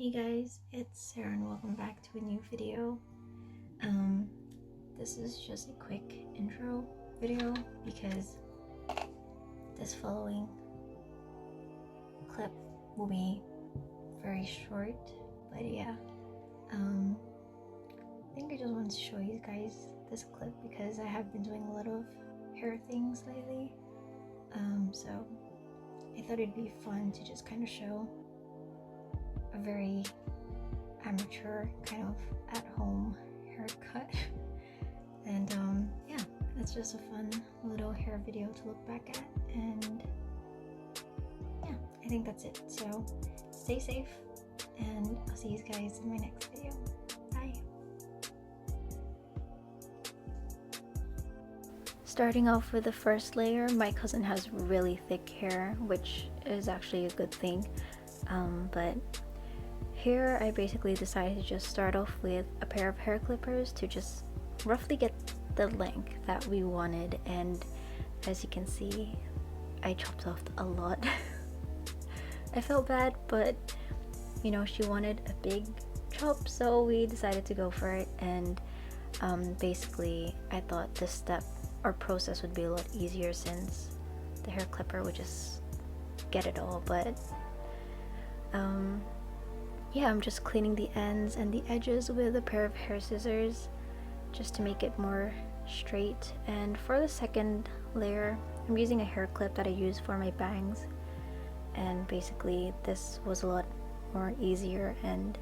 Hey guys, it's Sarah and welcome back to a new video. This is just a quick intro video because this following clip will be very short, but yeah, I think I just wanted to show you guys this clip because I have been doing a lot of hair things lately, so I thought it'd be fun to just kind of show a very amateur kind of at-home haircut. And yeah, it's just a fun little hair video to look back at, and yeah, I think that's it. So stay safe and I'll see you guys in my next video. Bye. Starting off with the first layer, my cousin has really thick hair, which is actually a good thing, but here I basically decided to just start off with a pair of hair clippers to just roughly get the length that we wanted, and as you can see, I chopped off a lot. I felt bad, but you know, she wanted a big chop, so we decided to go for it. And basically I thought this step or process would be a lot easier since the hair clipper would just get it all, but yeah, I'm just cleaning the ends and the edges with a pair of hair scissors just to make it more straight. And for the second layer, I'm using a hair clip that I use for my bangs, and basically this was a lot more easier and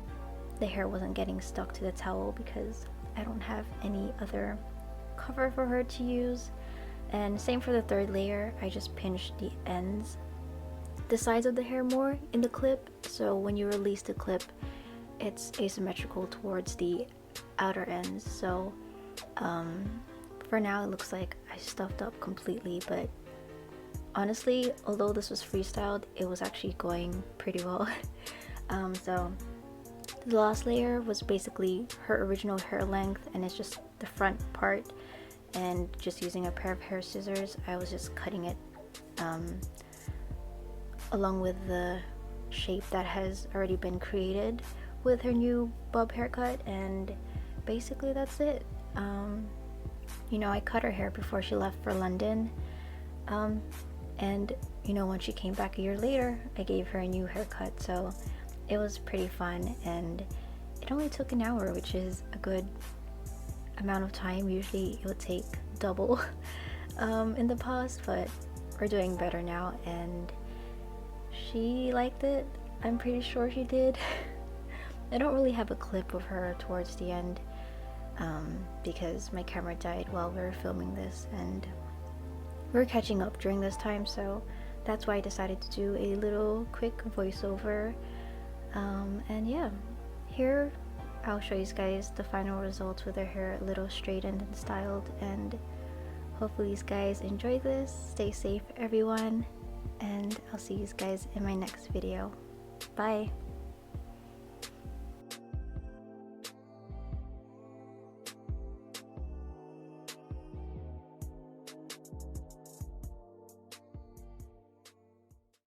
the hair wasn't getting stuck to the towel because I don't have any other cover for her to use. And same for the third layer, I just pinched the ends, the sides of the hair more in the clip, so when you release the clip it's asymmetrical towards the outer ends. So for now it looks like I stuffed up completely, but honestly, although this was freestyled, it was actually going pretty well. So the last layer was basically her original hair length, and it's just the front part, and just using a pair of hair scissors I was just cutting it along with the shape that has already been created with her new bob haircut. And basically that's it. You know, I cut her hair before she left for London, and you know, when she came back a year later I gave her a new haircut, so it was pretty fun, and it only took an hour, which is a good amount of time. Usually it would take double in the past, but we're doing better now, and she liked it. I'm pretty sure she did. I don't really have a clip of her towards the end because my camera died while we were filming this, and we're catching up during this time, so that's why I decided to do a little quick voiceover. And yeah, here I'll show you guys the final results with her hair a little straightened and styled, and hopefully you guys enjoy this. Stay safe everyone, and I'll see you guys in my next video. Bye.